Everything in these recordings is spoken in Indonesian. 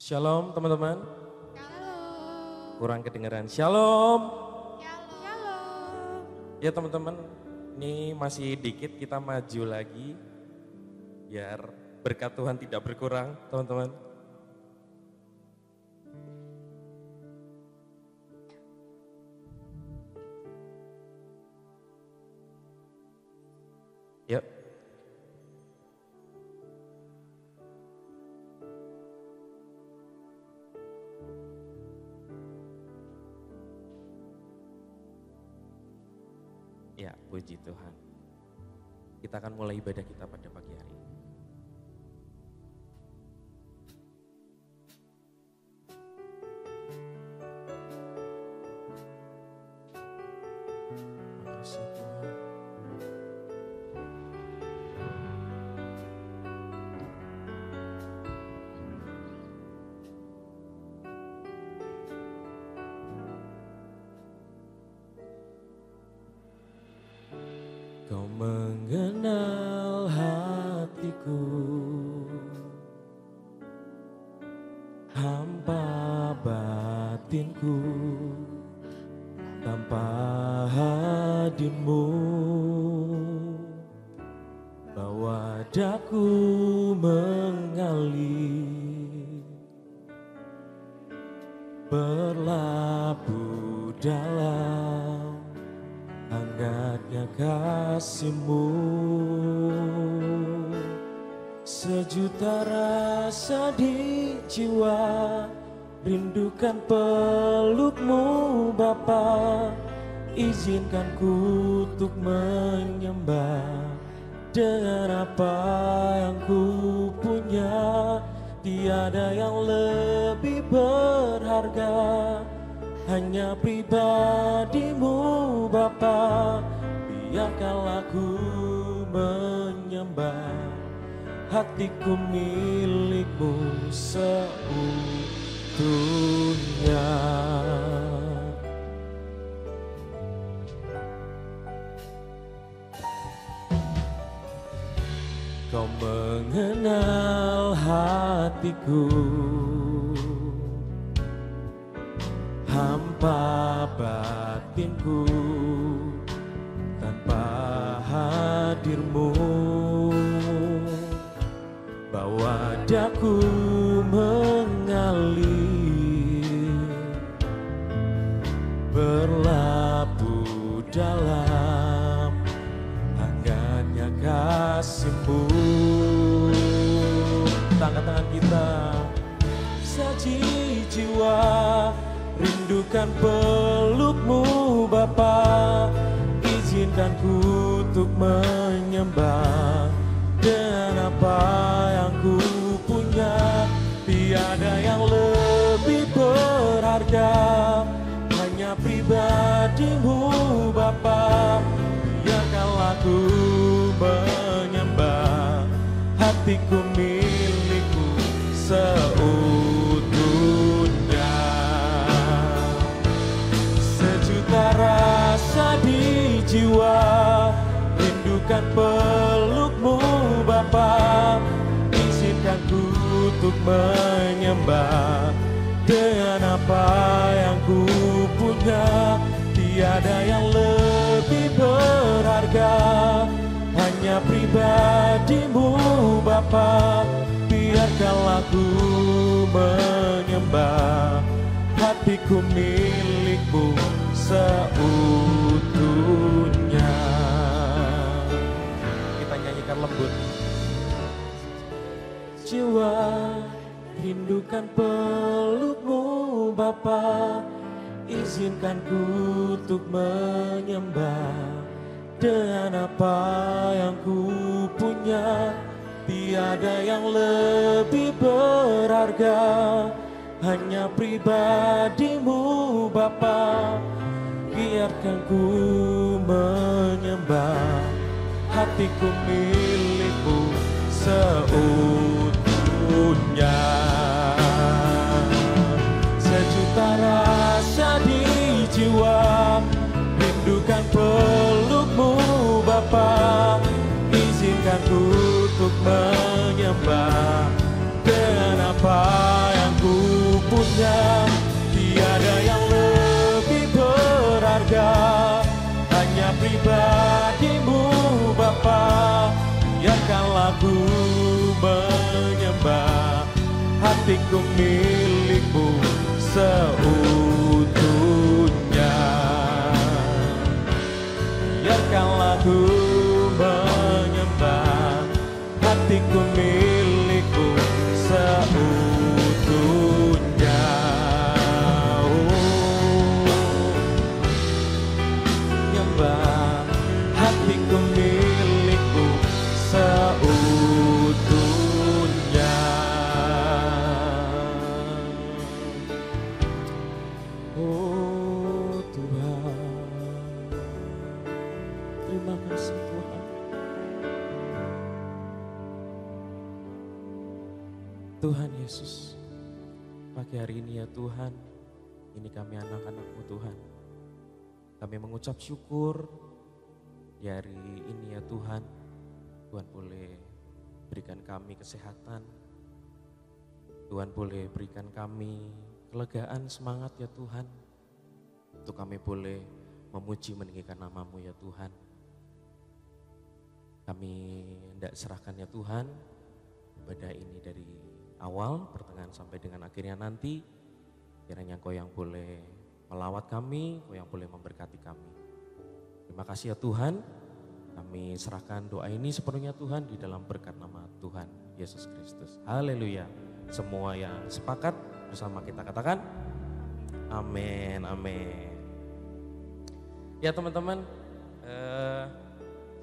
Shalom teman-teman. Shalom. Kurang kedengeran. Shalom. Shalom. Ya teman-teman, ini masih dikit kita maju lagi. Biar berkat Tuhan tidak berkurang teman-teman. Yuk. Ya, puji Tuhan. Kita akan mulai ibadah kita pada pagi hari ini. Makasih Tuhan. Kau mengenal hatiku, hampa batinku, tanpa hadirmu, bawa daku mengalir, berlabuh dalam hangatnya kasih-Mu. Sejuta rasa di jiwa, rindukan peluk-Mu Bapa. Izinkan ku untuk menyembah dengan apa yang ku punya. Tiada yang lebih berharga, hanya pribadi-Mu Bapa. Biarkanlah ku menyembah, hatiku milik-Mu seutuhnya. Kau mengenal hatiku, hampa batinku, tanpa hadir-Mu, bawa daku mengalir, berlabuh dalam hangatnya kasih-Mu. Angkat tangan kita, saji jiwa, rindukan peluk-Mu Bapa. Izinkan ku untuk menyembah dengan apa yang ku punya. Tiada yang lebih berharga, hanya pribadi-Mu Bapa. Biarkanlah ku menyembah, hatiku milik-Mu seutuhnya. Sejuta rasa di jiwa, rindukan peluk-Mu Bapa. Izinkan ku untuk menyembah dengan apa yang ku punya. Tiada yang lebih berharga, hanya pribadi-Mu Bapa. Biarkanlah ku menyembah, hatiku milik-Mu seutuhnya. Kita nyanyikan lembut. Jiwa, rindukan peluk-Mu Bapa. Izinkan ku untuk menyembah dengan apa yang ku punya. Tiada yang lebih berharga, hanya pribadi-Mu Bapa. Biarkan ku menyembah, hatiku milik-Mu seutuhnya. Sejuta rasa di jiwa, rindukan peluk-Mu Bapa. Izinkan ku untuk menyembah dengan apa yang ku sesungguhnya tiada yang lebih berharga, hanya pribadimu Bapa. Biarkanlah ku menyembah, hatiku milikmu seutuhnya. Biarkanlah ku menyembah, hatiku milikmu seutuhnya. Menyembah, hatiku milikmu seutuhnya. Oh Tuhan, terima kasih Tuhan. Tuhan Yesus, pagi hari ini ya Tuhan, ini kami anak-anak-Mu Tuhan. Kami mengucap syukur di hari ini ya Tuhan. Tuhan boleh berikan kami kesehatan. Tuhan boleh berikan kami kelegaan, semangat ya Tuhan. Untuk kami boleh memuji meninggikan nama-Mu ya Tuhan. Kami hendak serahkan ya Tuhan ibadah ini dari awal, pertengahan sampai dengan akhirnya nanti. Kiranya Kau yang boleh melawat kami, Kau yang boleh memberkati kami. Terima kasih ya Tuhan. Kami serahkan doa ini sepenuhnya Tuhan di dalam berkat nama Tuhan Yesus Kristus. Haleluya. Semua yang sepakat bersama kita katakan amin, amin. Ya teman-teman,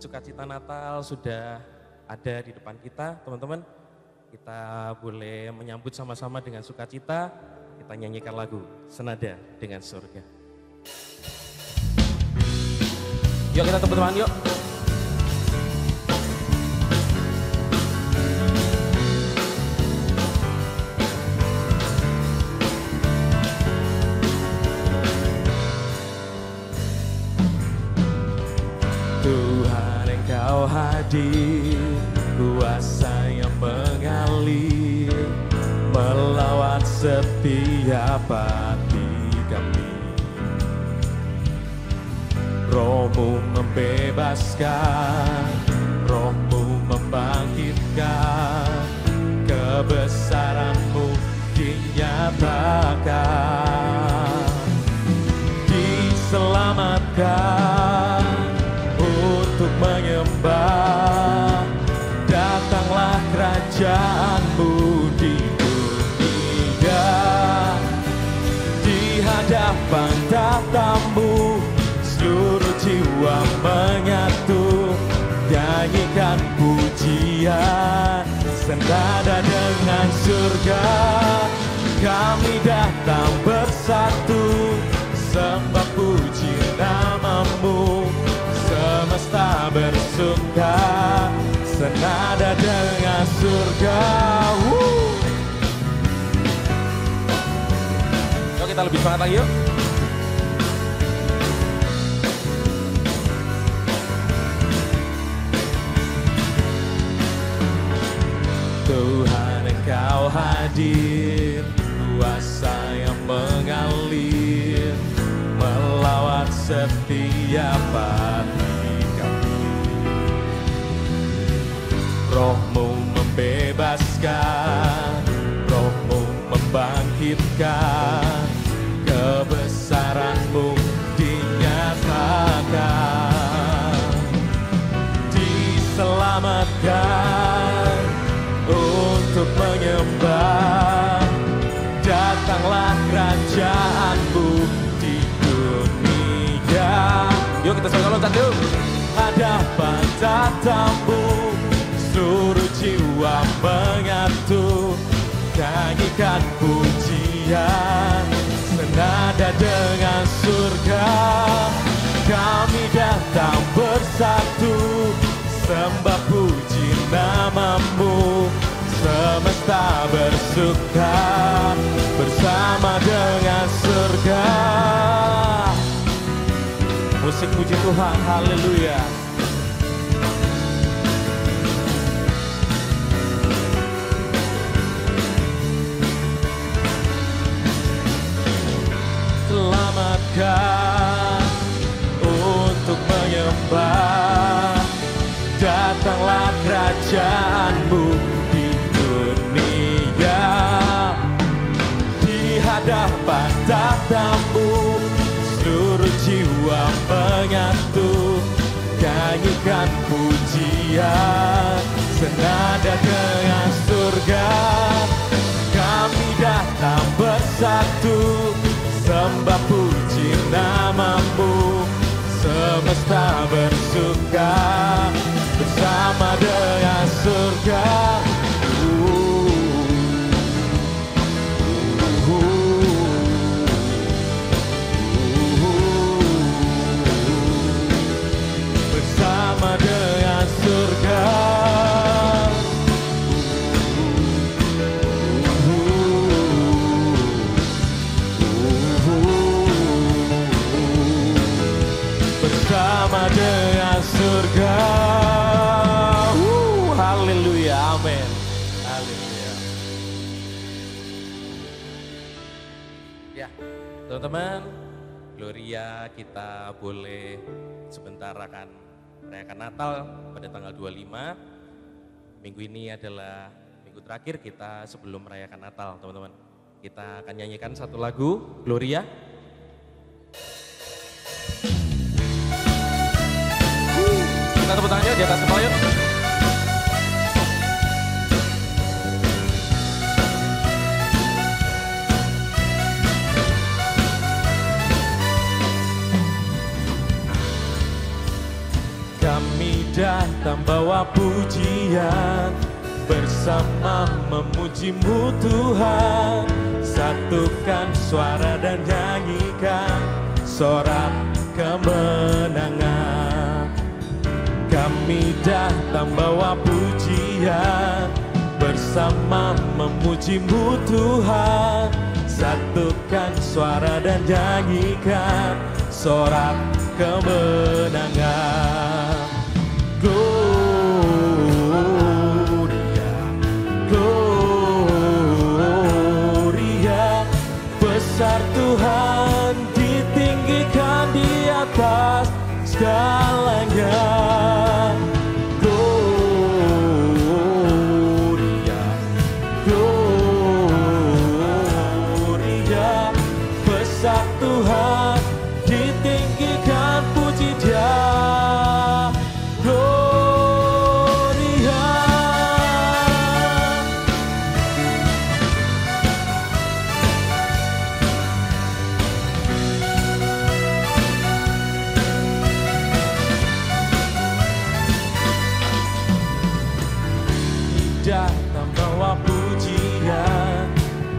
sukacita Natal sudah ada di depan kita. Teman-teman, kita boleh menyambut sama-sama dengan sukacita. Kita nyanyikan lagu Senada dengan Surga. Yuk kita tepuk tangan yuk. Tuhan Engkau hadir, kuasa yang mengalir, melawat setiap hati kami. Roh-Mu membebaskan, Roh-Mu membangkitkan, kebesaran-Mu dinyatakan, diselamatkan untuk menyembah. Datanglah kerajaan-Mu di dunia, di hadapan tahta-Mu seluruh jiwa menyatu, nyanyikan pujian senada dengan surga. Kami datang bersatu, sembah puji nama-Mu, semesta bersuka senada dengan surga. Yuk kita lebih semangat lagi yuk. Tuhan Engkau hadir, kuasa yang mengalir, melawat setiap hati kami. Roh-Mu membebaskan, Roh-Mu membangkitkan, kebesaran-Mu dinyatakan, diselamatkan untuk menyembah. Datanglah kerajaan-Mu di dunia. Yuk kita sama loncat yuk. Hadapan tahta-Mu seluruh jiwa menyatu, nyanyikan pujian senada dengan surga. Kami datang bersatu, sembah puji nama-Mu, semesta bersuka bersama dengan surga. Musik puji Tuhan, haleluya. diselamatkan untuk menyembah. Datanglah kerajaan-Mu di dunia, di hadapan tatamu seluruh jiwa menyatu, nyanyikan pujian senada dengan surga. Kami datang bersatu, sembah puji nama-Mu, semesta bersuka bersama dengan surga. Bersama dengan surga. Bersama dengan surga. Haleluya, amin. Haleluya. Ya, teman-teman, Gloria, kita boleh sebentar akan merayakan Natal pada tanggal 25. Minggu ini adalah minggu terakhir kita sebelum merayakan Natal, teman-teman. Kita akan nyanyikan satu lagu, Gloria. Kita tepuk tangannya di atas kepala yuk. Kami datang bawa pujian, bersama memuji-Mu Tuhan. Satukan suara dan nyanyikan sorak kemenangan. Kami datang bawa pujian, bersama memuji-Mu Tuhan. Satukan suara dan nyanyikan sorak kemenangan. Gloria, Gloria, besar Tuhan, ditinggikan di atas segalanya. Gloria, Gloria, besar Tuhan, ditinggikan puji Dia. Datang bawa pujian,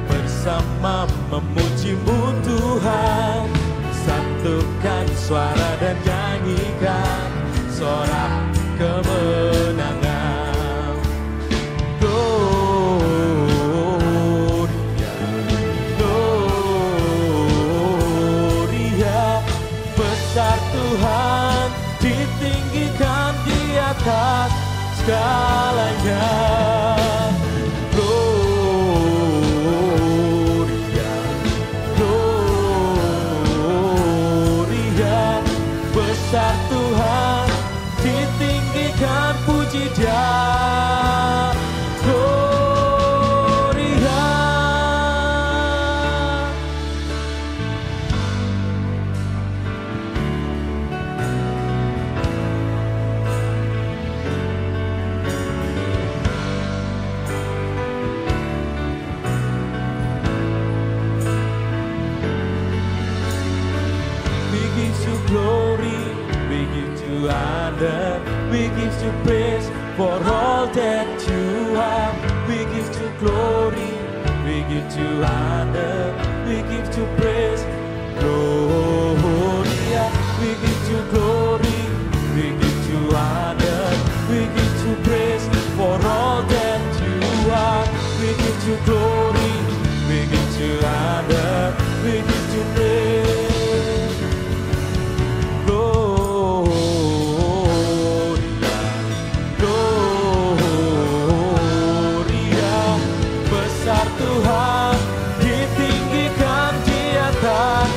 bersama memuji-Mu Tuhan. Satukan suara dan nyanyikan sorak kemenangan. Gloria, Gloria, besar Tuhan, ditinggikan di atas segalanya. Gloria, Gloria, besar Tuhan, ditinggikan puji Dia. Gloria. We give you glory, we give you honor, we give you praise for all that you are. We give you glory, we give you honor, we give you praise. Gloria, we give you glory, we give you honor, we give you praise for all that you are. We give you glory, we give you honor, we give you praise. Tuhan, ditinggikan di atas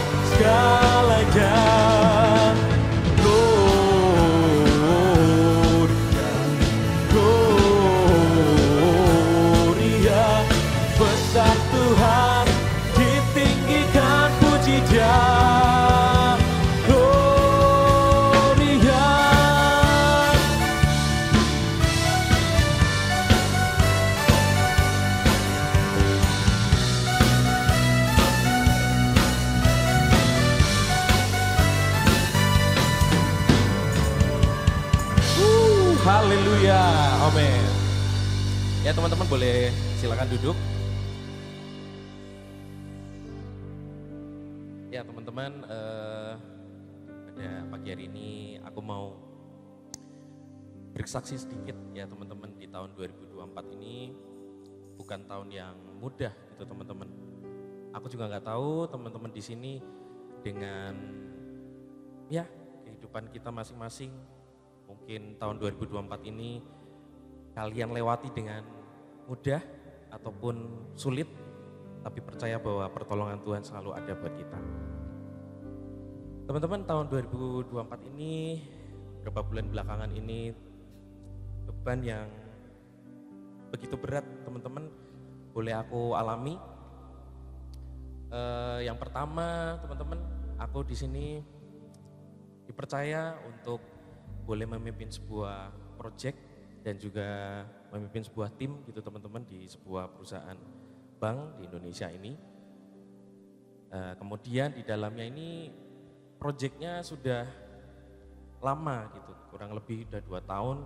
Haleluya, amin. Ya teman-teman boleh silakan duduk. Ya teman-teman, pada pagi hari ini aku mau bersaksi sedikit ya teman-teman. Di tahun 2024 ini bukan tahun yang mudah gitu teman-teman. Aku juga nggak tahu teman-teman di sini dengan ya kehidupan kita masing-masing. Mungkin tahun 2024 ini kalian lewati dengan mudah ataupun sulit, tapi percaya bahwa pertolongan Tuhan selalu ada buat kita. Teman-teman, tahun 2024 ini, beberapa bulan belakangan ini, beban yang begitu berat teman-teman boleh aku alami. Yang pertama teman-teman, aku di sini dipercaya untuk boleh memimpin sebuah proyek dan juga memimpin sebuah tim gitu teman-teman di sebuah perusahaan bank di Indonesia ini. Kemudian di dalamnya ini proyeknya sudah lama gitu, kurang lebih udah 2 tahun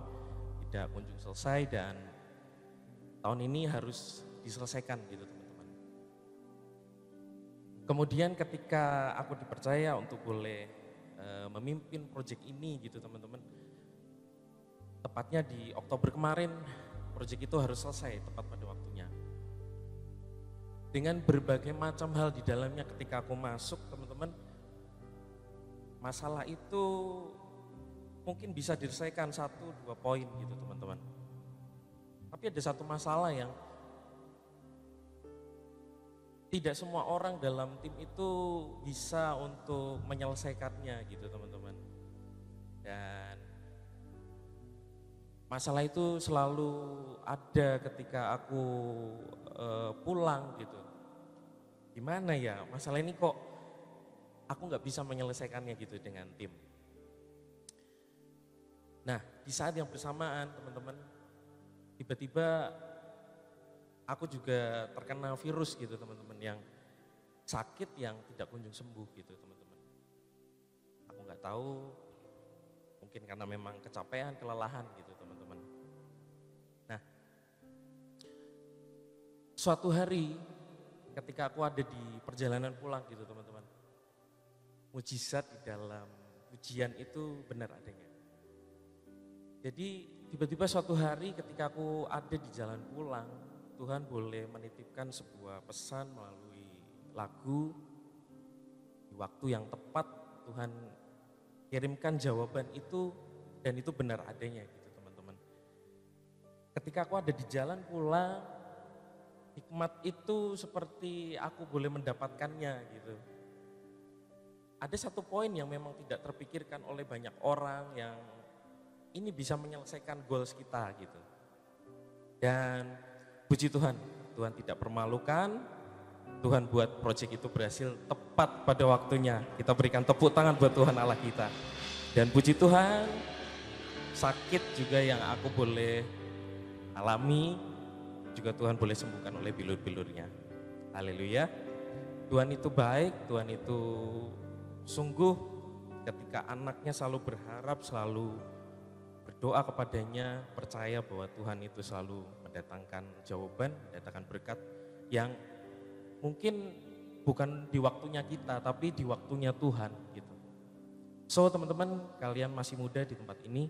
tidak kunjung selesai dan tahun ini harus diselesaikan gitu teman-teman. Kemudian ketika aku dipercaya untuk boleh memimpin proyek ini gitu teman-teman, tepatnya di Oktober kemarin proyek itu harus selesai tepat pada waktunya. Dengan berbagai macam hal di dalamnya ketika aku masuk teman-teman, masalah itu mungkin bisa diselesaikan 1-2 poin gitu teman-teman. Tapi ada satu masalah yang tidak semua orang dalam tim itu bisa untuk menyelesaikannya gitu teman-teman. Dan masalah itu selalu ada ketika aku pulang gitu. Gimana ya, masalah ini kok aku nggak bisa menyelesaikannya gitu dengan tim. Nah, di saat yang bersamaan teman-teman, tiba-tiba aku juga terkena virus gitu teman-teman, yang sakit yang tidak kunjung sembuh gitu teman-teman. Aku nggak tahu, mungkin karena memang kecapean, kelelahan gitu teman-teman. Nah, suatu hari ketika aku ada di perjalanan pulang gitu teman-teman, mujizat di dalam ujian itu benar adanya. Jadi tiba-tiba suatu hari ketika aku ada di jalan pulang, Tuhan boleh menitipkan sebuah pesan melalui lagu. Di waktu yang tepat Tuhan kirimkan jawaban itu dan itu benar adanya gitu teman-teman. Ketika aku ada di jalan pulang, hikmat itu seperti aku boleh mendapatkannya gitu. Ada satu poin yang memang tidak terpikirkan oleh banyak orang yang ini bisa menyelesaikan goals kita gitu. Dan puji Tuhan, Tuhan tidak permalukan, Tuhan buat proyek itu berhasil tepat pada waktunya. Kita berikan tepuk tangan buat Tuhan Allah kita. Dan puji Tuhan, sakit juga yang aku boleh alami, juga Tuhan boleh sembuhkan oleh bilur-bilurnya. Haleluya. Tuhan itu baik, Tuhan itu sungguh ketika anaknya selalu berharap, selalu berdoa kepadanya, percaya bahwa Tuhan itu selalu mendatangkan jawaban, mendatangkan berkat yang mungkin bukan di waktunya kita, tapi di waktunya Tuhan gitu. So teman-teman, kalian masih muda di tempat ini,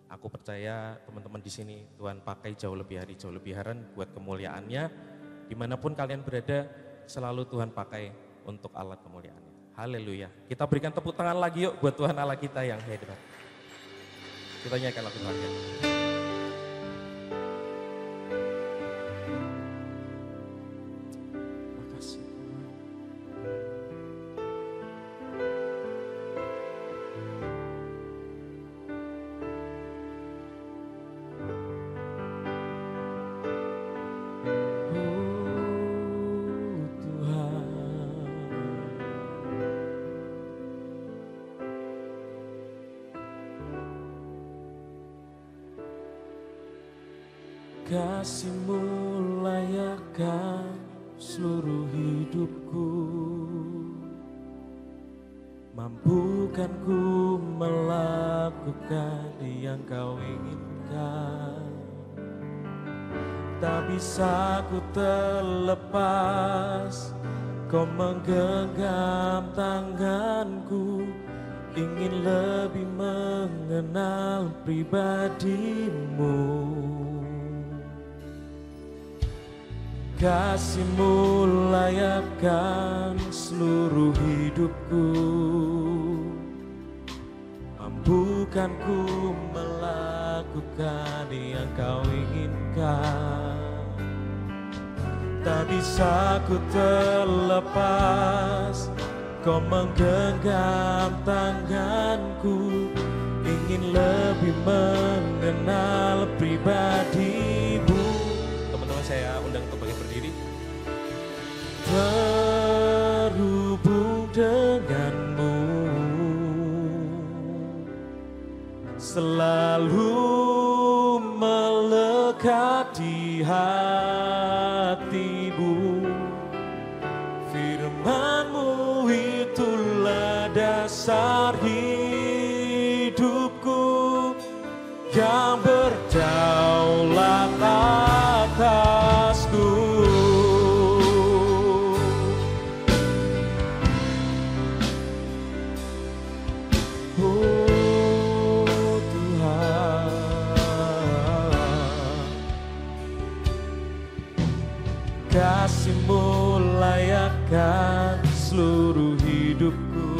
aku percaya teman-teman di sini Tuhan pakai jauh lebih hari, jauh lebih haran buat kemuliaannya. Dimanapun kalian berada, selalu Tuhan pakai untuk alat kemuliaannya. Haleluya. Kita berikan tepuk tangan lagi yuk buat Tuhan Allah kita yang hebat. Kita nyanyikan lagu terakhir. Makasih Tuhan. Kasih-Mu layakkan seluruh hidupku, mampukan ku melakukan yang Kau inginkan. Engkau. Tak bisa ku terlepas, Kau menggenggam tanganku, ingin lebih mengenal pribadimu. Kasih-Mu layakkan seluruh hidupku, mampukan ku melakukan yang Kau inginkan. Tak bisa ku terlepas, Kau menggenggam tanganku, ingin lebih mengenal pribadimu. Teman-teman saya undang untuk bagi berdiri. Terhubung denganmu, selalu melekat di hatimu. Firman-Mu itulah dasar hidupku, yang berdaulat atasku. Oh Tuhan, kasih-Mu layakkan seluruh hidupku,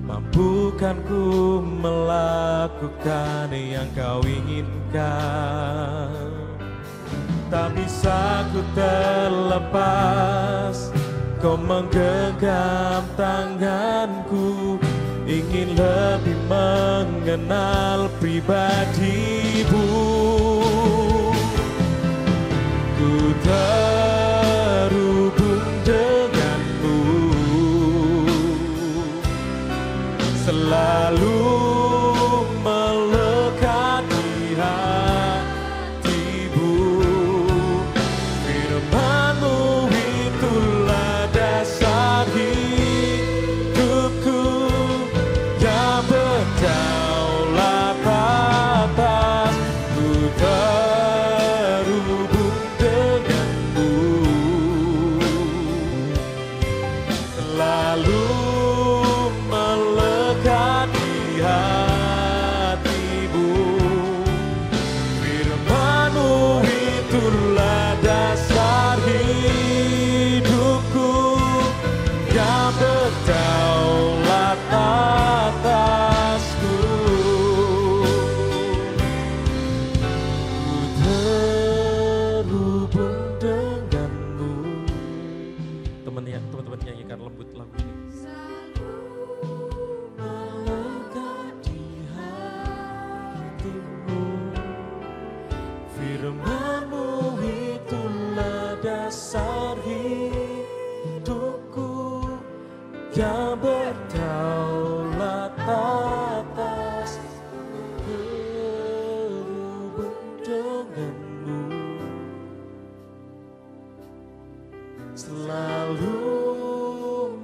mampukan ku melakukan yang Kau inginkan. Tak bisa ku terlepas, Kau menggenggam tanganku, ingin lebih mengenal pribadimu. Ku terhubung denganmu, selalu melekat di hatimu. Firman-Mu itulah dasar hidupku, yang berdaulat atas. Ku terhubung denganmu, selalu melekat di hatimu. Firman-Mu itulah dasar hidupku, yang berdaulat atasku. Ku terhubung denganmu. Teman-teman nyanyikan lembut lagu ini. Melekat di hatimu, firman-Mu itulah dasar hidupku, yang berdaulat atas. Terhubung denganmu, selalu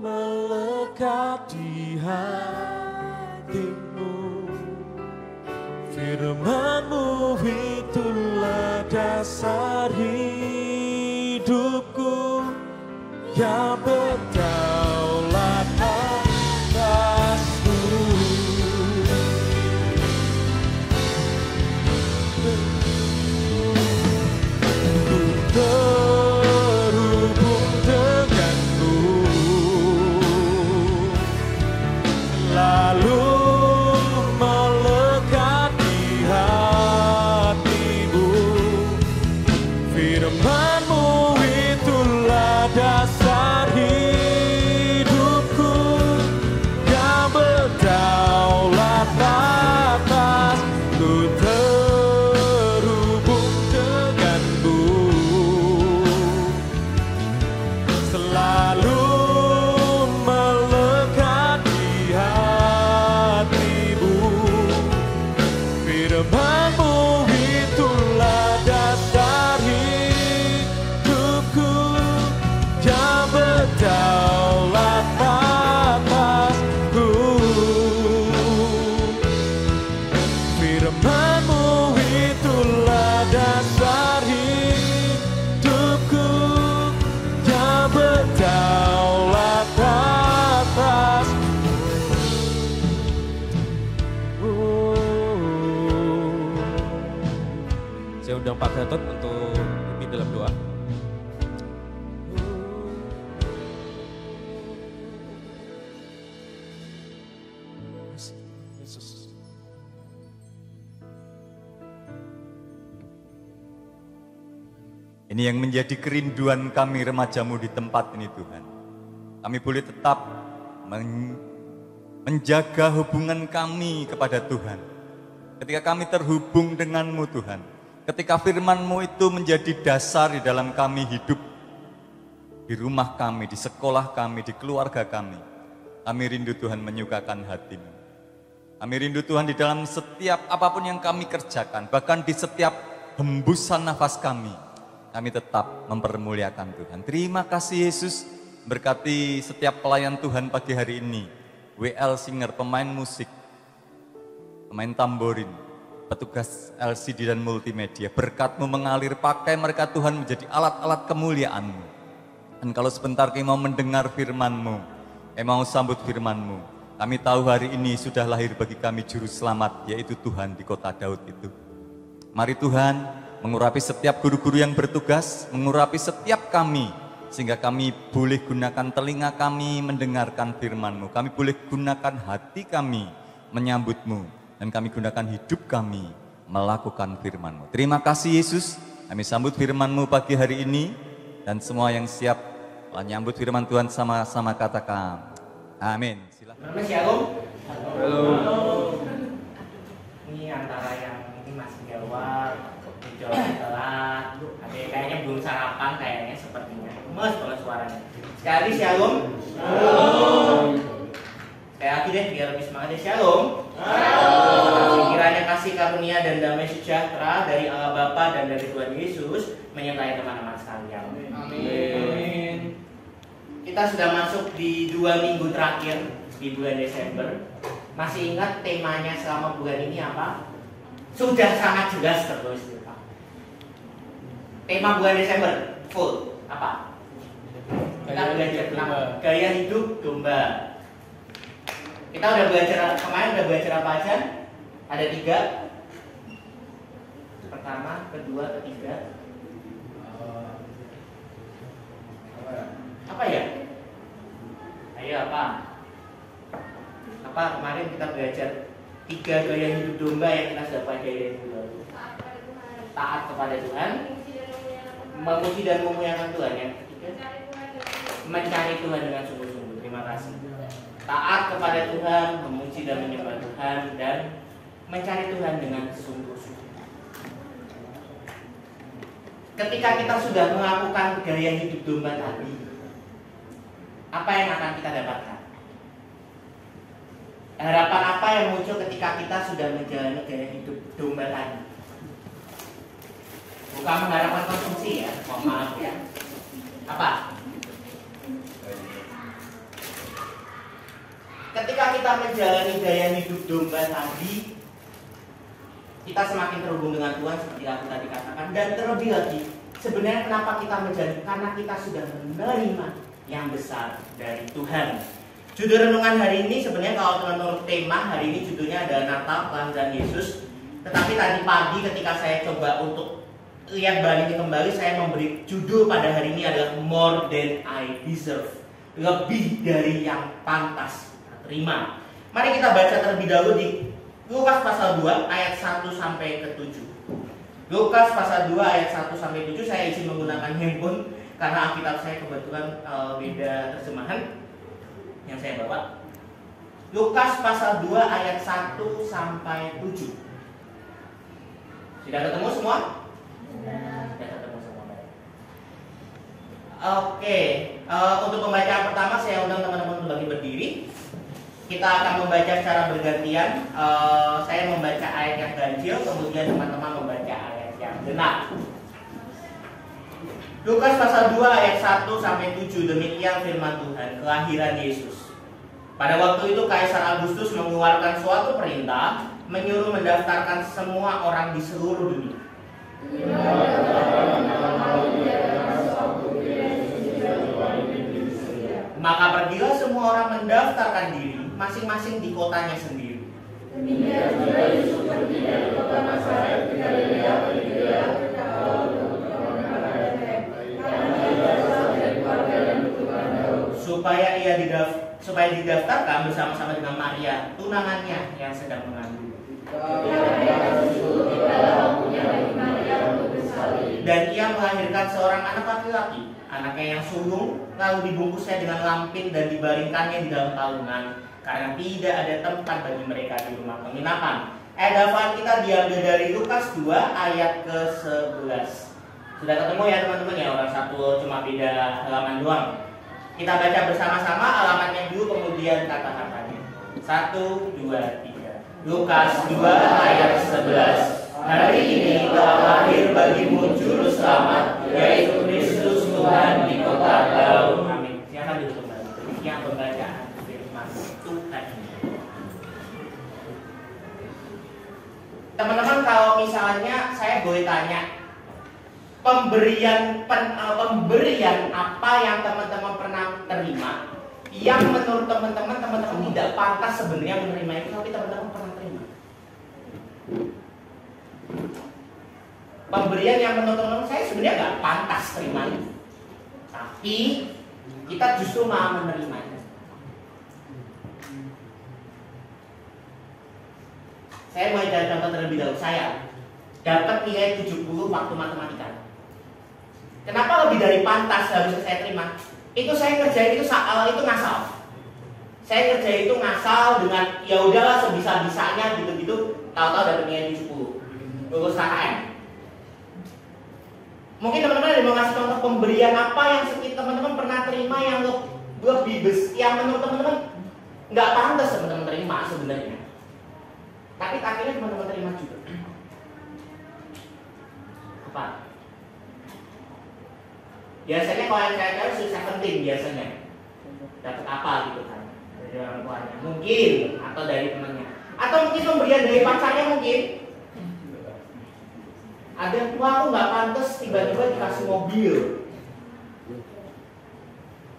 melekat di hatimu. Firman-Mu itulah dasar hidupku, yang berdaulat atasku. Ku terhubung denganmu, lalu melekat di hatimu. Firman-Mu itulah dasar hidupku, undang Pak Gatot untuk pimpin dalam doa. Yesus. Ini yang menjadi kerinduan kami remajamu di tempat ini Tuhan. Kami boleh tetap menjaga hubungan kami kepada Tuhan. Ketika kami terhubung denganmu Tuhan. Ketika firman-Mu itu menjadi dasar di dalam kami hidup. Di rumah kami, di sekolah kami, di keluarga kami. Kami rindu Tuhan menyukakan hati-Mu. Kami rindu Tuhan di dalam setiap apapun yang kami kerjakan. Bahkan di setiap hembusan nafas kami. Kami tetap mempermuliakan Tuhan. Terima kasih Yesus. Berkati setiap pelayan Tuhan pagi hari ini. WL Singer, pemain musik, pemain tamborin, petugas LCD dan multimedia. Berkat-Mu mengalir, pakai mereka Tuhan menjadi alat-alat kemuliaan-Mu. Dan kalau sebentar kami mau mendengar firman-Mu, mau sambut firman-Mu, kami tahu hari ini sudah lahir bagi kami juru selamat, yaitu Tuhan di kota Daud itu. Mari Tuhan mengurapi setiap guru-guru yang bertugas, mengurapi setiap kami, sehingga kami boleh gunakan telinga kami mendengarkan firman-Mu. Kami boleh gunakan hati kami menyambut-Mu. Dan kami gunakan hidup kami melakukan firman-Mu. Terima kasih Yesus. Kami sambut firman-Mu pagi hari ini. Dan semua yang siap menyambut firman Tuhan sama-sama katakan. Amin. Silakan. Shalom. Halo. Ini antara yang ini masih jawab, jawab telat. Ada yang kayaknya belum sarapan kayaknya sepertinya. Gemes banget suaranya. Sekali shalom. Shalom. Sekali lagi deh biar lebih semangat deh. Shalom. Shalom. Kiranya kasih karunia dan damai sejahtera dari Allah Bapa dan dari Tuhan Yesus menyertai teman-teman sekalian. Amin. Kita sudah masuk di 2 minggu terakhir di bulan Desember. Masih ingat temanya selama bulan ini apa? Sudah sangat jelas tertulis di depan. Tema bulan Desember full apa? Kita belajar tentang gaya hidup domba. Kita udah belajar kemarin, udah belajar apa aja? Ada 3. Pertama, kedua, ketiga. Apa ya? Ayo apa? Apa kemarin kita belajar 3 gaya hidup domba yang kita sudah pelajari dulu. Taat kepada Tuhan, memuji dan memuliakan Tuhan. Yang ketiga, mencari Tuhan dengan sungguh-sungguh. Terima kasih. Taat kepada Tuhan, memuji dan menyembah Tuhan, dan mencari Tuhan dengan sungguh-sungguh. Ketika kita sudah melakukan gaya hidup domba tadi, apa yang akan kita dapatkan? Harapan apa yang muncul ketika kita sudah menjalani gaya hidup domba tadi? Bukan mengharapkan konsumsi ya, mohon maaf ya. Apa? Ketika kita menjalani gaya hidup domba tadi, kita semakin terhubung dengan Tuhan seperti aku tadi katakan. Dan terlebih lagi, sebenarnya kenapa kita menjalani? Karena kita sudah menerima yang besar dari Tuhan. Judul renungan hari ini sebenarnya kalau menurut tema hari ini judulnya adalah Natal Kelahiran Yesus. Tetapi tadi pagi ketika saya coba untuk lihat balik kembali, saya memberi judul pada hari ini adalah More Than I Deserve. Lebih dari yang pantas terima. Mari kita baca terlebih dahulu di Lukas pasal 2 ayat 1 sampai ke 7. Lukas pasal 2 ayat 1 sampai 7. Saya izin menggunakan handphone karena Alkitab saya kebetulan beda terjemahan yang saya bawa. Lukas pasal 2 ayat 1 sampai 7. Sudah ketemu semua? Sudah ketemu semua. Oke, untuk pembacaan pertama saya undang teman-teman untuk bagi berdiri. Kita akan membaca secara bergantian. Saya membaca ayat yang ganjil, kemudian teman-teman membaca ayat yang genap. Lukas pasal 2 ayat 1 sampai 7. Demikian firman Tuhan, kelahiran Yesus. Pada waktu itu Kaisar Agustus mengeluarkan suatu perintah menyuruh mendaftarkan semua orang di seluruh dunia. Maka pergilah semua orang mendaftarkan diri masing-masing di kotanya sendiri. Demikian juga Yesus pergi dari kota Nazaret ke Galilea, supaya didaftarkan bersama-sama dengan Maria, tunangannya yang sedang mengandung. Dan ia melahirkan seorang anak laki-laki, anaknya yang sulung, lalu dibungkusnya dengan lampin dan dibaringkannya di dalam palungan, karena tidak ada tempat bagi mereka di rumah penginapan. Hafalan kita diambil dari Lukas 2 ayat ke-11. Sudah ketemu ya teman-teman ya, orang satu cuma beda halaman doang. Kita baca bersama-sama alamatnya dulu, kemudian kata-katanya. 1, 2, 3. Lukas 2 ayat 11. Hari ini telah lahir bagimu juru selamat, yaitu Kristus Tuhan di kota Daud. Amin. Silakan duduk kembali. Demikian pembacaan firman Tuhan. Teman-teman, kalau misalnya saya boleh tanya, pemberian apa yang teman-teman pernah terima yang menurut teman-teman tidak pantas sebenarnya menerima itu, tapi teman-teman pernah terima? Pemberian yang menurut teman-teman saya sebenarnya nggak pantas terima itu, tapi kita justru malah menerimanya. Saya mulai dari contoh terlebih dahulu. Saya dapat nilai 70 waktu matematika. Kenapa lebih dari pantas harusnya saya terima? Itu saya kerjain itu ngasal. Saya kerjain itu ngasal dengan ya udahlah sebisa-bisanya gitu-gitu, tahu-tahu dapat nilai 70. Lulus KKN. Mungkin teman-teman ada mau ngasih contoh pemberian apa yang teman-teman pernah terima yang lebih yang menurut teman-teman nggak pantas teman-teman terima sebenarnya. Tapi akhirnya teman-teman terima juga. Apa? Biasanya kalau yang cewek-cewek susah penting biasanya dapat apa gitu kan dari orang tuanya, mungkin, atau dari temannya, atau mungkin pemberian dari pacarnya mungkin. Ada, wah aku nggak pantas tiba-tiba dikasih mobil.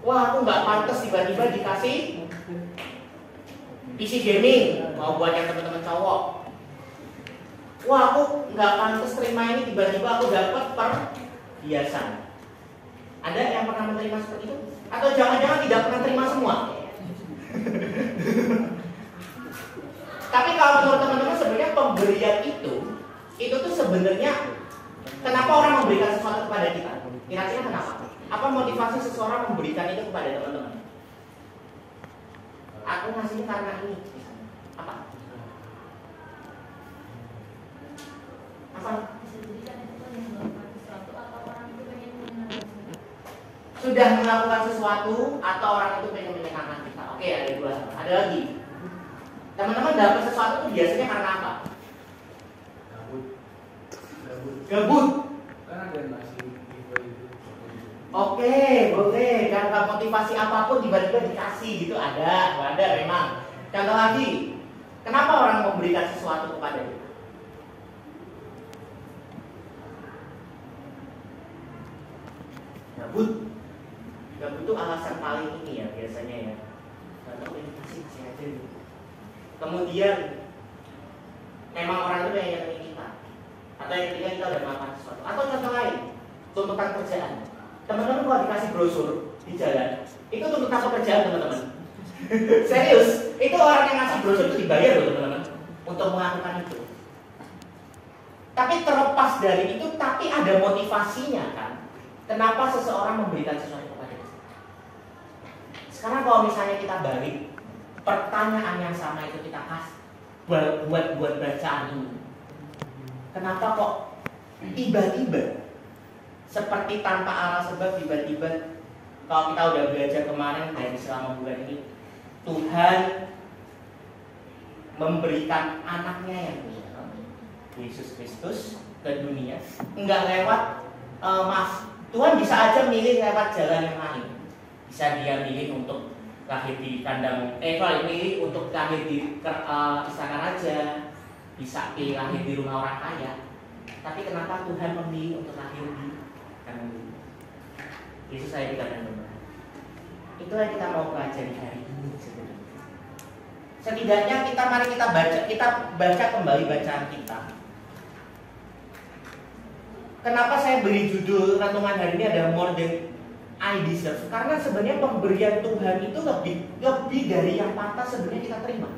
Wah aku nggak pantas tiba-tiba dikasih PC gaming, mau buat yang teman-teman cowok. Wah aku nggak pantas terima ini, tiba-tiba aku dapat perhiasan. Ada yang pernah menerima seperti itu? Atau jangan-jangan tidak pernah terima semua? Tapi kalau menurut teman-teman sebenarnya pemberian itu tuh sebenarnya kenapa orang memberikan sesuatu kepada kita? Kira-kira kenapa? Apa motivasi seseorang memberikan itu kepada teman-teman? Aku ngasihnya karena ini. Apa? Apa? Sudah melakukan sesuatu atau orang itu pengen menyenangkan kita. Oke, ada dua. Ada lagi. Teman-teman dapat sesuatu itu biasanya karena apa? Gabut. Oke, boleh. Karena motivasi apapun tiba-tiba dikasih gitu ada memang. Contoh lagi, kenapa orang memberikan sesuatu kepada kita? Gabut. Gabut itu alasan paling ini ya biasanya ya. Contoh dikasih aja gitu. Kemudian memang orang itu yang nyenengin kita, atau yang ketika kita udah melakukan sesuatu, atau contoh lain, tuntutan kerjaan. Teman-teman kalau dikasih brosur di jalan, itu tuntutan pekerjaan teman-teman. Serius, itu orang yang ngasih brosur itu dibayar loh teman-teman untuk melakukan itu. Tapi terlepas dari itu, tapi ada motivasinya kan. Kenapa seseorang memberikan sesuatu kepada kita? Sekarang kalau misalnya kita balik, pertanyaan yang sama itu kita kasih buat bacaan ini. Kenapa kok tiba-tiba seperti tanpa alasan sebab tiba-tiba kalau kita udah belajar kemarin dari selama bulan ini, Tuhan memberikan anaknya yang Yesus Kristus ke dunia enggak lewat Tuhan bisa aja milih lewat jalan yang lain. Bisa dia milih untuk lahir di kandang, milih untuk lahir di istana raja, bisa pilih lahir di rumah orang kaya. Tapi kenapa Tuhan memilih untuk lahir di kandang ini? Yesus saya dikatakan benar. Itu yang kita mau pelajari hari ini sebenarnya. Setidaknya mari kita baca kembali bacaan kita. Kenapa saya beri judul renungan hari ini ada more than I deserve. Karena sebenarnya pemberian Tuhan itu lebih dari yang pantas sebenarnya kita terima.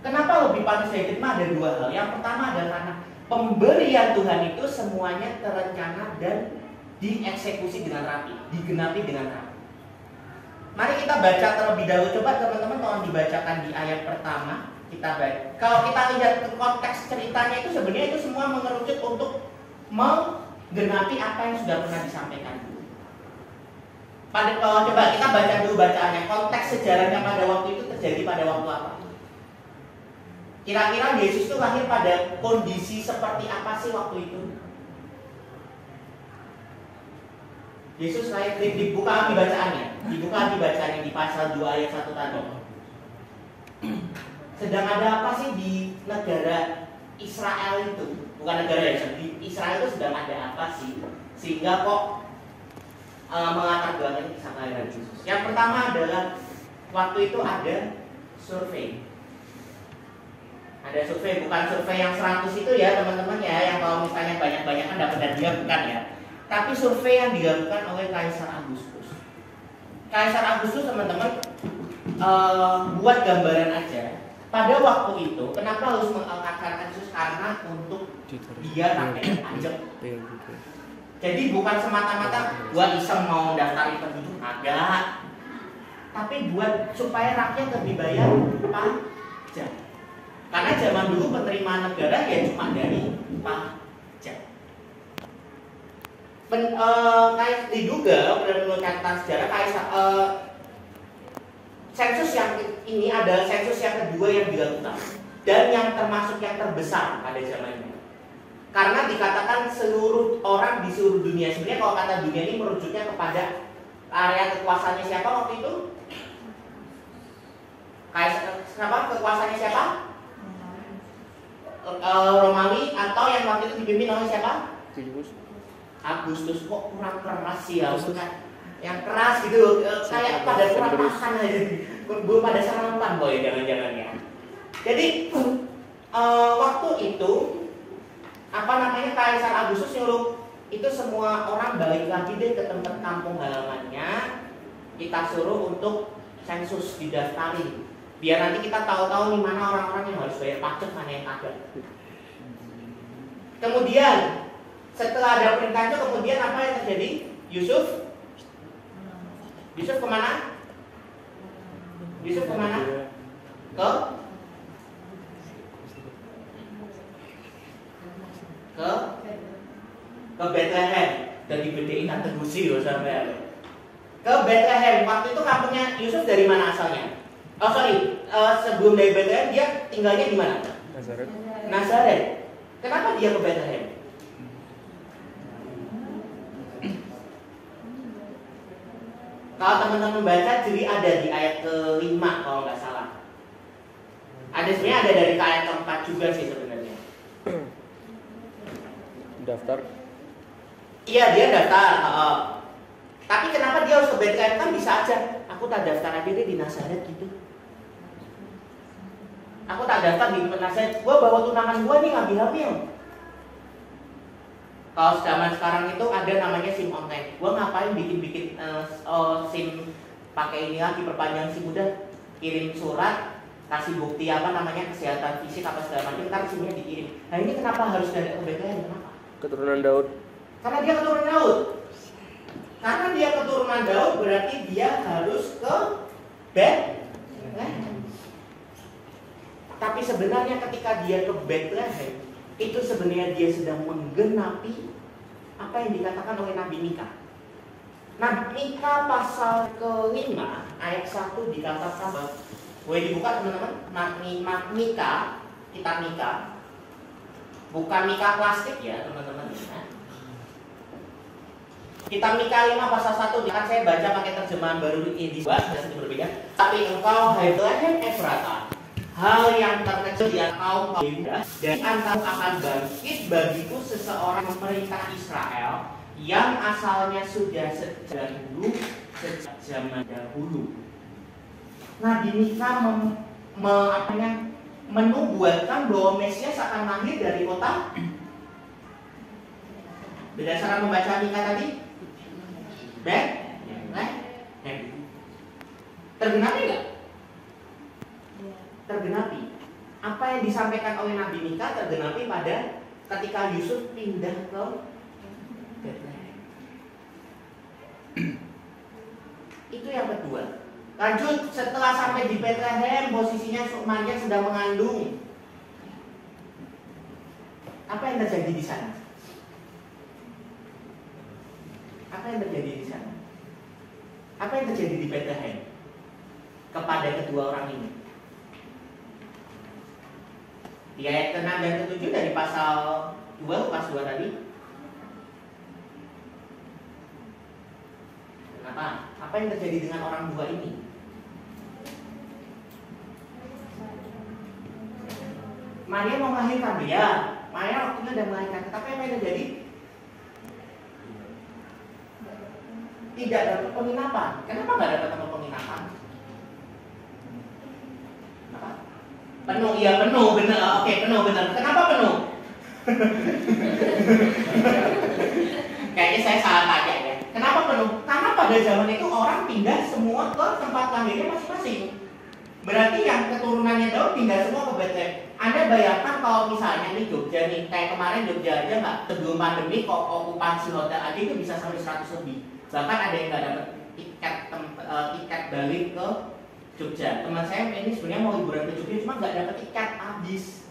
Kenapa lebih pantas saya terima? Ada dua hal. Yang pertama adalah karena pemberian Tuhan itu semuanya terencana dan dieksekusi dengan rapi, digenapi dengan rapi. Mari kita baca terlebih dahulu. Coba teman-teman tolong dibacakan di ayat pertama. Kita baca. Kalau kita lihat ke konteks ceritanya itu sebenarnya itu semua mengerucut untuk menggenapi apa yang sudah pernah disampaikan. Coba kita baca dulu bacaannya. Konteks sejarahnya pada waktu itu terjadi pada waktu apa? Kira-kira Yesus itu lahir pada kondisi seperti apa sih waktu itu? Yesus lahir, dibuka di bacaannya. Dibuka di bacaannya di pasal 2 ayat 1 tadi. Sedang ada apa sih di negara Israel itu? Bukan negara ya, di Israel itu sedang ada apa sih? Sehingga kok melatar belakang kisah kelahiran Yesus. Yang pertama adalah waktu itu ada survei. Ada survei, bukan survei yang 100 itu ya teman-teman ya, yang kalau misalnya banyak-banyak kan dapat hadiah, bukan ya. Tapi survei yang dilakukan oleh Kaisar Agustus. Kaisar Agustus teman-teman buat gambaran aja. Pada waktu itu, kenapa harus mengangkatkan Yesus? Karena untuk dia rakyat pajak. Jadi bukan semata-mata buat iseng mau daftarin penduduk, agak. Tapi buat supaya rakyat lebih bayar pajak. Karena zaman dulu penerimaan negara ya cuma dari pajak. Kayak diduga menurut catatan sejarah sensus yang ini adalah sensus yang kedua yang dilakukan dan yang termasuk yang terbesar pada zamannya. Karena dikatakan seluruh orang di seluruh dunia. Sebenarnya kalau kata dunia ini merujuknya kepada area kekuasaannya siapa waktu itu? Kekuasaannya siapa? Romawi atau yang waktu itu dipimpin oleh siapa? Agustus. Kok kurang keras sih ya? Yang keras gitu, kayak pada kurang makan aja, belum pada sarapan boy, jangan-jangan ya. Jadi waktu itu Kaisar Agustus nyuruh itu semua orang balik lagi deh ke tempat kampung halamannya. Kita suruh untuk sensus didaftarin. Biar nanti kita tahu-tahu nih mana orang-orang yang harus bayar pajak, mana yang ada. Kemudian setelah ada perintah itu, kemudian apa yang terjadi? Yusuf kemana? Yusuf kemana? Ke Bethlehem. Dan dibedain atribusi loh sampai. Ke Bethlehem. Waktu itu kampungnya Yusuf dari mana asalnya? Sebelum dari Bethlehem dia tinggalnya di mana? Nazaret. Kenapa dia ke Bethlehem? Kalau teman-teman baca, jadi ada di ayat ke-5 kalau nggak salah. Sebenarnya ada dari ayat ke-4 juga sih sebenarnya. Daftar? Iya, dia daftar. Tapi kenapa dia harus ke Bethlehem? Kan bisa aja, aku tak daftar aja deh di Nazaret gitu. Aku tak daftar di Nazaret, gua bawa tunangan gua nih hamil. Kalau zaman sekarang itu ada namanya SIM online. Gua ngapain bikin SIM pakai ini lagi, perpanjang SIM, udah kirim surat, kasih bukti kesehatan fisik apa segala macam, ntar SIM-nya dikirim. Nah ini kenapa harus dari ke Bethlehem? Kenapa? Keturunan Daud. Karena dia keturunan Daud. Karena dia keturunan Daud berarti dia harus ke Bethlehem. Tapi sebenarnya ketika dia ke Bethlehem, itu sebenarnya dia sedang menggenapi apa yang dikatakan oleh Nabi Mika. Nabi Mika pasal ke-5 ayat 1 dikatakan bahwa, boleh dibuka teman-teman, Mika, kitab Mika, bukan Mika plastik ya teman-teman. Kitab Mika 5 pasal 1 akan saya baca pakai terjemahan baru ini sedikit berbeda. Tapi engkau hai Bethlehem Efrata, hal yang terkecil di kaum Yehuda, dan engkau akan bangkit bagiku seseorang pemerintah Israel yang asalnya sudah sejak zaman dahulu. Nabi Mika menubuatkan bahwa Mesias akan lahir dari kota. Berdasarkan membaca Mika tadi, Tergenapi nggak? Tergenapi. Apa yang disampaikan oleh Nabi Mika tergenapi pada ketika Yusuf pindah ke Bethlehem. Itu yang kedua. Lanjut, setelah sampai di Bethlehem, posisinya Maria sedang mengandung. Apa yang terjadi di sana? Apa yang terjadi di sana? Apa yang terjadi di Bethlehem kepada kedua orang ini? Di ayat ke-6 dan ke-7 dari pasal 2, Lukas 2 tadi. Kenapa? Apa yang terjadi dengan orang tua ini? Maria mau melahirkan dia. Maria waktunya udah melahirkan. Tetapi apa yang terjadi? Tidak dapat penginapan. Kenapa nggak dapat tempat penginapan? Apa? Penuh, iya penuh, benar. Oke, penuh, benar. Kenapa penuh? Kayaknya saya salah tanya ya. Kenapa penuh? Karena pada zaman itu orang pindah semua ke tempat lahirnya masing-masing. Berarti yang keturunannya Daud pindah semua ke Bethlehem. Anda bayangkan kalau misalnya nih Jogja nih, kayak kemarin Jogja aja nggak, sebelum pandemi kok okupansi hotel aja itu bisa sampai 100 lebih. Bahkan ada yang nggak dapat tiket balik ke Jogja. Teman saya ini sebenarnya mau liburan ke Jogja cuma nggak dapat tiket, habis.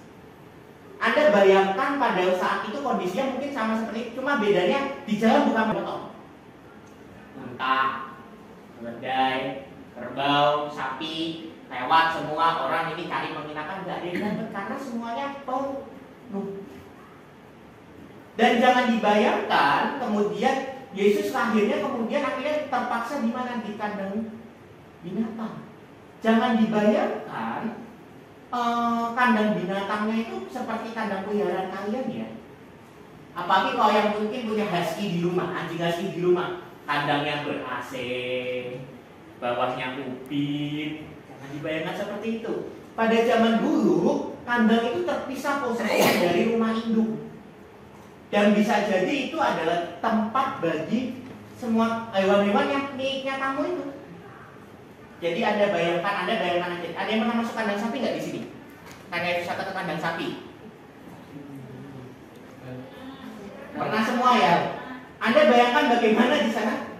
Anda bayangkan pada saat itu kondisinya mungkin sama seperti itu, cuma bedanya di jalan bukan potong. Unta, keledai, kerbau, sapi, lewat semua orang ini cari penginapan, nggak ada yang dapat karena semuanya penuh. Dan jangan dibayangkan kemudian Yesus lahirnya kemudian akhirnya terpaksa di mana, di kandang binatang. Jangan dibayangkan kandang binatangnya itu seperti kandang peliharaan kalian ya. Apalagi kalau yang mungkin punya husky di rumah, anjing husky di rumah, kandangnya ber-AC, bawahnya ubin. Jangan dibayangkan seperti itu. Pada zaman dulu, kandang itu terpisah posisinya dari rumah induk. Dan bisa jadi itu adalah tempat bagi semua hewan-hewan yang miliknya kamu itu. Jadi Anda bayangkan aja. Ada yang pernah masuk kandang sapi nggak di sini? Tanya wisata ke kandang sapi. Pernah semua ya. Anda bayangkan bagaimana di sana?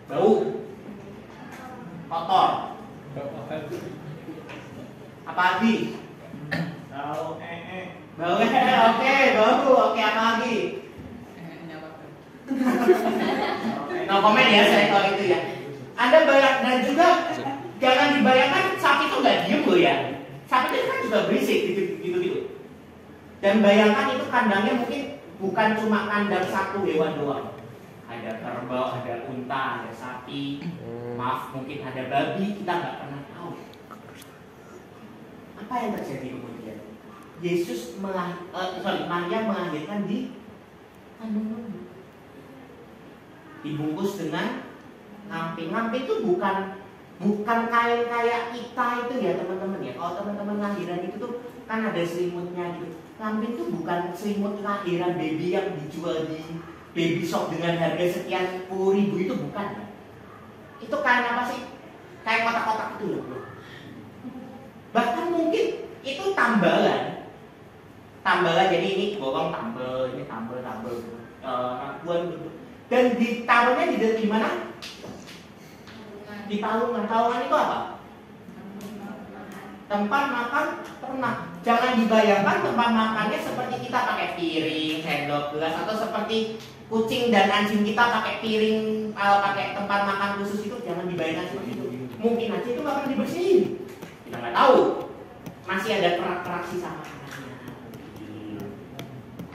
Bau, kotor. Apa lagi? Bau, bau, oke, bau, oke, apa lagi? No comment ya, saya tahu itu ya. Anda bayang, dan juga jangan dibayangkan sapi itu nggak diem loh ya. Sapi itu kan juga berisik gitu. Dan bayangkan itu kandangnya mungkin bukan cuma kandang satu hewan doang. Ada kerbau, ada unta, ada sapi, maaf mungkin ada babi, kita nggak pernah tahu. Apa yang terjadi kemudian? Maria melahirkan di kandang lembu. Dibungkus dengan ngamping. Ngamping itu bukan kain kayak kita itu ya teman-teman ya. Kalau teman-teman lahiran itu tuh kan ada selimutnya gitu. Ngamping itu bukan selimut lahiran baby yang dijual di baby shop dengan harga sekian 10.000 itu bukan ya. Itu kain apa sih? Kayak kotak-kotak itu loh. Bahkan mungkin itu tambalan. Jadi ini bolong tambal, ini tambal. Dan ditaruhnya di mana? Di palungan. Palungan itu apa? Tempat makan ternak. Jangan dibayangkan tempat makannya seperti kita pakai piring, sendok, gelas, atau seperti kucing dan anjing kita pakai piring, pakai tempat makan khusus itu. Jangan dibayangkan seperti itu. Mungkin aja itu nggak akan dibersihin. Kita nggak tahu. Masih ada kerak-kerak sisa makanannya.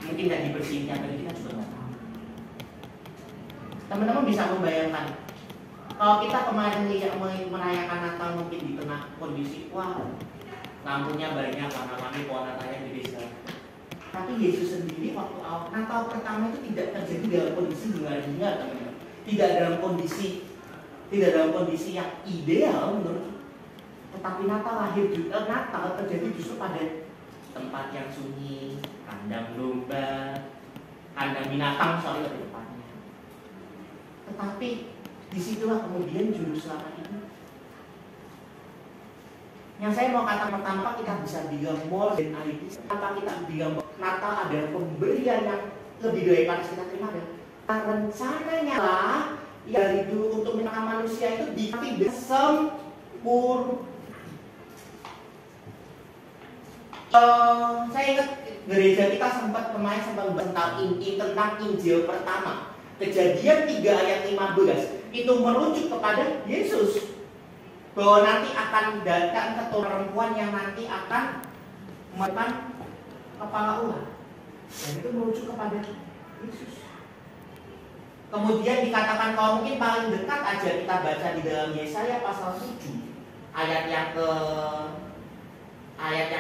Mungkin nggak dibersihin tiap hari, kita juga nggak tahu. Teman-teman bisa membayangkan kalau kita kemarin merayakan Natal mungkin di tengah kondisi wah lampunya banyak, warna-warni pohon Natalnya gede sekali. Tapi Yesus sendiri waktu Natal pertama itu tidak terjadi dalam kondisi hingar-bingar, teman-teman. Tidak dalam kondisi yang ideal menurut kita. Tetapi Natal terjadi justru pada tempat yang sunyi, kandang domba, kandang binatang lebih tepatnya. Tetapi disitulah kemudian juru selamat itu Yang saya mau katakan pertama, kita bisa bilang more than ideas. Kenapa kita bilang Natal adalah pemberian yang lebih dari yang kita terima? Rencananya lah dari dulu untuk menyelamatkan manusia itu diaktifkan sempurna. Saya ingat gereja kita sempat kemarin tentang Injil pertama. Kejadian 3 ayat 15 itu merujuk kepada Yesus, bahwa nanti akan datang keturunan perempuan yang nanti akan memakan kepala ular, dan itu merujuk kepada Yesus. Kemudian dikatakan, kalau mungkin paling dekat aja kita baca di dalam Yesaya pasal 7 ayat yang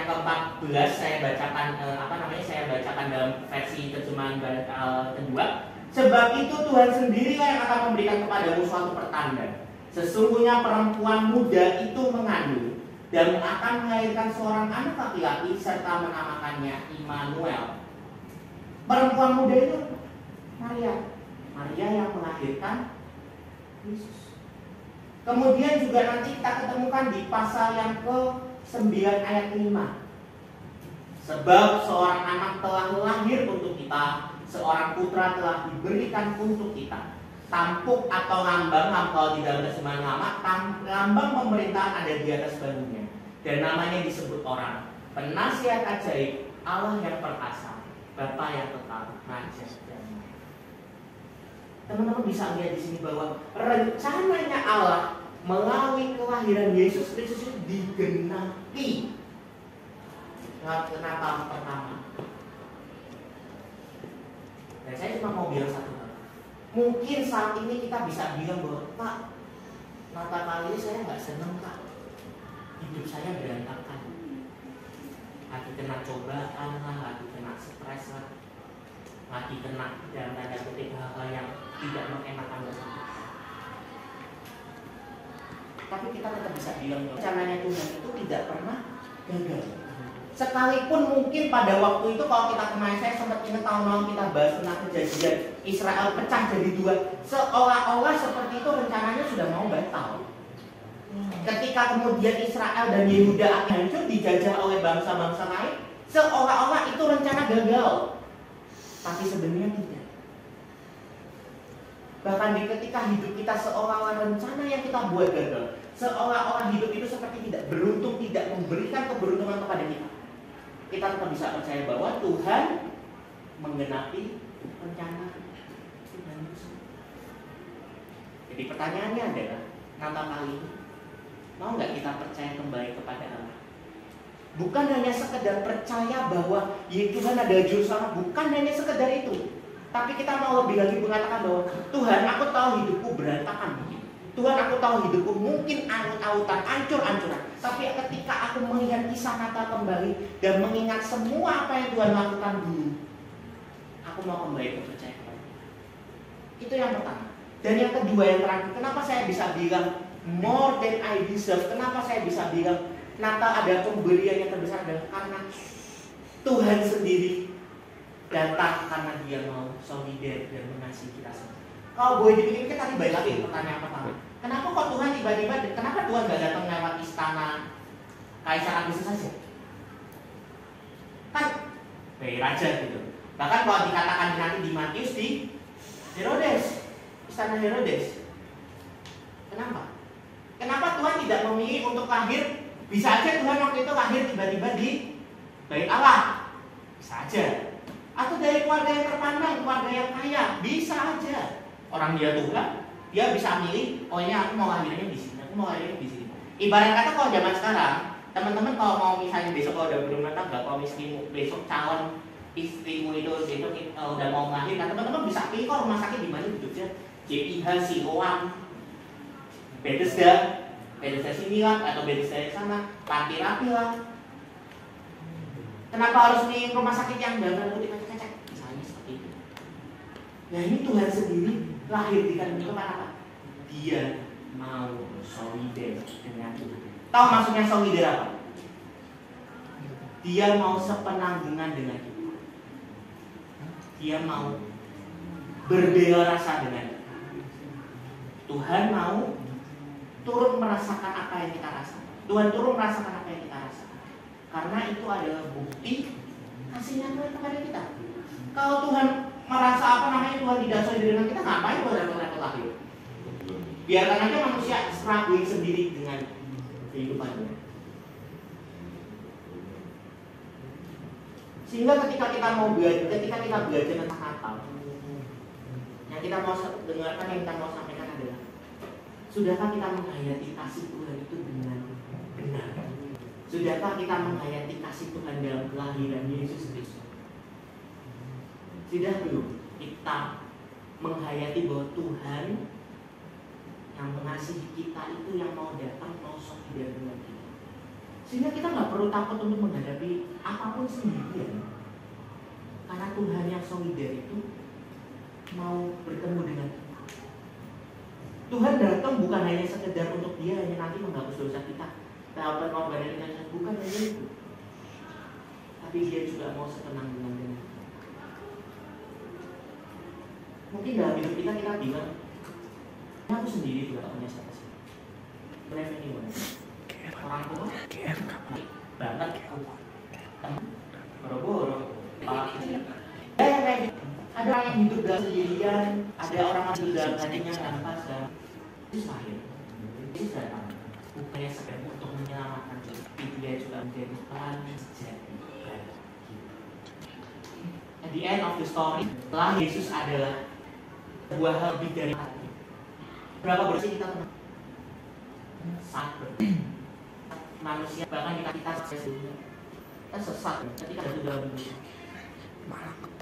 ke-14 saya bacakan saya bacakan dalam versi terjemahan kedua. Sebab itu Tuhan sendirilah yang akan memberikan kepadamu suatu pertanda. Sesungguhnya perempuan muda itu mengandung dan akan melahirkan seorang anak laki-laki serta menamakannya Immanuel. Perempuan muda itu Maria yang melahirkan Yesus. Kemudian juga nanti kita ketemukan di pasal yang ke-9 ayat 5. Sebab seorang anak telah lahir untuk kita, seorang putra telah diberikan untuk kita. Tampuk atau lambang, kalau di dalam terjemahan lama, lambang pemerintahan ada di atas bahunya. Dan namanya disebut orang penasihat ajaib, Allah yang perkasa, Bapa yang kekal, Raja damai. Teman-teman bisa lihat di sini bahwa rencananya Allah melalui kelahiran Yesus Kristus itu digenapi. Natal pertama. Dan saya cuma mau bilang satu hal. Mungkin saat ini kita bisa bilang bahwa, Pak, Natal kali ini saya nggak seneng, Pak. Hidup saya berantakan. Lagi kena cobaan lah, lagi kena stres lah, lagi kena dalam tanda kutip hal-hal yang tidak mengenakan buat kita. Tapi kita tetap bisa bilang bahwa rencananya Tuhan itu tidak pernah gagal. Sekalipun mungkin pada waktu itu, kalau kita kemarin saya sempat ingat tahun-tahun kita bahas tentang kejadian Israel pecah jadi 2, seolah-olah seperti itu rencananya sudah mau batal. Ketika kemudian Israel dan Yehuda akan hancur dijajah oleh bangsa-bangsa lain, seolah-olah itu rencana gagal. Tapi sebenarnya tidak. Bahkan di ketika hidup kita seolah-olah rencana yang kita buat gagal, seolah-olah hidup itu seperti tidak beruntung, tidak memberikan keberuntungan kepada kita, kita tetap bisa percaya bahwa Tuhan menggenapi rencana Tuhan itu. Jadi pertanyaannya adalah, Natal kali ini mau nggak kita percaya kembali kepada Allah? Bukan hanya sekedar percaya bahwa ya Tuhan adalah juru selamat, bukan hanya sekedar itu. Tapi kita mau lebih lagi mengatakan bahwa Tuhan, aku tahu hidupku berantakan begini. Tuhan, aku tahu hidupku mungkin aut-autan, ancur-ancuran. Tapi ketika aku melihat kisah Natal kembali dan mengingat semua apa yang Tuhan lakukan dulu, aku mau kembali percaya kepada Dia. Itu yang pertama. Dan yang kedua, yang terakhir, kenapa saya bisa bilang more than I deserve? Kenapa saya bisa bilang Natal ada pemberian yang terbesar? Adalah karena Tuhan sendiri datang karena Dia mau solider dan mengasihi kita semua. Kalau boleh dipikir-pikir tadi balik lagi pertanyaan pertama. Kenapa kok Tuhan tiba-tiba, kenapa Tuhan gak datang lewat istana Kaisar Agustus saja? Kan raja gitu. Bahkan kalau dikatakan nanti di Matius di Herodes, istana Herodes. Kenapa? Kenapa Tuhan tidak memilih untuk lahir? Bisa aja Tuhan waktu itu lahir tiba-tiba di Bait Allah. Bisa aja. Atau dari keluarga yang terpandang, keluarga yang kaya, bisa aja. Orang dia Tuhan, dia bisa milih, oh ini aku mau lahirnya di sini, aku mau lahirnya di sini. Ibarat kata kalau zaman sekarang, teman-teman kalau mau misalnya besok kalau udah berumah tangga, kalau istrimu besok calon istrimu itu udah mau melahirkan, teman-teman bisa pilih kok rumah sakit di mana di Jogja, JPH, Siloam, Bethesda sini lah, atau Bethesda sana, Panti Rapi lah. Kenapa harus milih rumah sakit yang dalam kutip kacang? Misalnya seperti itu. Nah ini Tuhan sendiri lahir di kandung itu karena apa? Dia mau solider dengan Tuhan. Tahu maksudnya solider apa? Dia mau sepenanggungan dengan kita. Dia mau berbela rasa dengan kita. Tuhan mau turun merasakan apa yang kita rasakan. Tuhan turun merasakan apa yang kita rasakan. Karena itu adalah bukti kasihnya Tuhan kepada kita. Kalau Tuhan merasa Tuhan tidak solid dengan kita, ngapain Tuhan repot-repot lahir? Biarkan aja manusia struggling sendiri dengan kehidupannya. Sehingga ketika kita belajar tentang Natal, yang kita mau dengarkan, yang kita mau sampaikan adalah, sudahkah kita menghayati kasih Tuhan itu dengan benar? Sudahkah kita menghayati kasih Tuhan dalam kelahiran Yesus Kristus? Sudah belum kita menghayati bahwa Tuhan yang mengasihi kita itu yang mau datang, mau solidar dengan kita, sehingga kita nggak perlu takut untuk menghadapi apapun sendirian, karena Tuhan yang solidar itu mau bertemu dengan kita. Tuhan datang bukan hanya sekedar untuk Dia hanya nanti menghapus dosa kita, dapat pengorbanan kita, bukan hanya itu, tapi Dia juga mau setenang dengan kita. Mungkin dalam hidup kita bilang, aku sendiri juga tak punya siapa-siapa. Life anyone. Orang tua, banget, boro-boro, ada orang yang hidup dalam sendirian, ada orang yang hidup dalam hatinya tanpa sadar. Yesus lahir, Yesus datang, bukannya sekedar untuk menyelamatkan, tapi Dia juga menjadi sejati. At the end of the story, setelah Yesus adalah sebuah hal lebih dari hati. Berapa bersih kita kenal? Sangat bersih. Manusia, bahkan kita sesat ketika ada dalam dunia.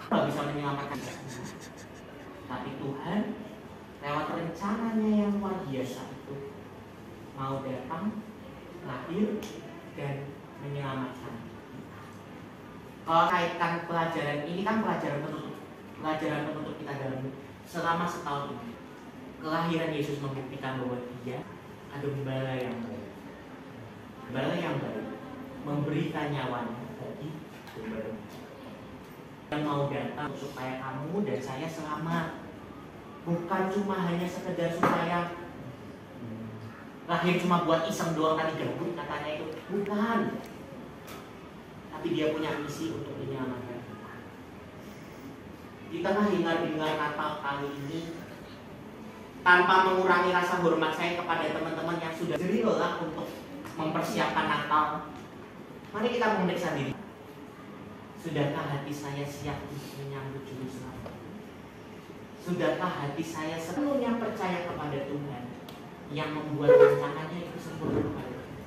Tidak bisa menyelamatkan kita. Tapi Tuhan lewat rencananya yang luar biasa itu mau datang, lahir, dan menyelamatkan. Kalau kaitkan pelajaran ini kan pelajaran penutup kita dalam selama setahun ini. Kelahiran Yesus membuktikan bahwa Dia ada gembala yang baik. Gembala yang baik memberikan nyawanya bagi gembala yang mau datang supaya kamu dan saya selamat. Bukan cuma hanya sekedar supaya lahir cuma buat iseng doang tadi gabut katanya itu. Bukan. Tapi Dia punya misi untuk menyelamatkan kita. Di tengah hingar-bingar Natal kali ini, tanpa mengurangi rasa hormat saya kepada teman-teman yang sudah jerih lelah untuk mempersiapkan Natal, mari kita memeriksa diri. Sudahkah hati saya siap untuk menyambut Juru Selamat? Sudahkah hati saya sepenuhnya percaya kepada Tuhan yang membuat rancangannya itu sempurna kepada kita?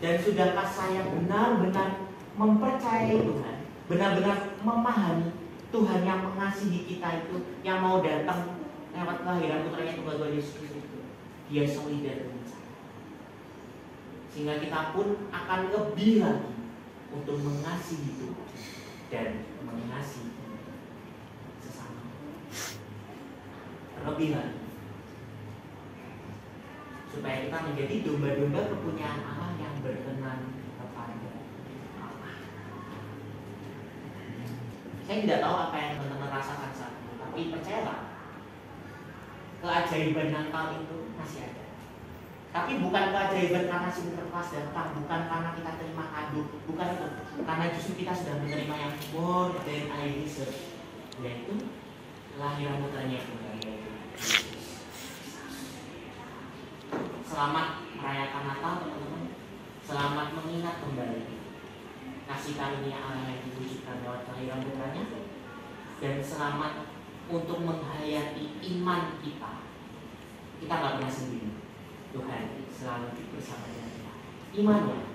Dan sudahkah saya benar-benar mempercayai Tuhan, benar-benar memahami Tuhan yang mengasihi kita itu, yang mau datang lewat kelahiran putranya tunggal Tuhan Yesus Kristus itu, Dia solidar dengan saya. Sehingga kita pun akan lebih lagi untuk mengasihi Tuhan dan mengasihi sesama. Terlebih lagi supaya kita menjadi domba-domba kepunyaan Allah yang berkenan kepada Allah. Saya tidak tahu apa yang teman-teman rasakan saat ini, tapi percayalah, keajaiban Natal itu masih ada. Tapi bukan keajaiban karena Sinterklas datang, bukan karena kita terima kado, bukan itu. Karena justru kita sudah menerima yang more than I deserve, yaitu kelahiran putranya itu. Selamat merayakan Natal teman-teman. Selamat mengingat kembali kasih karunia Allah yang diwujudkan lewat kelahiran putranya. Dan selamat untuk menghayati iman kita. Kita nggak pernah sendiri. Tuhan selalu bersama dengan kita. Imannya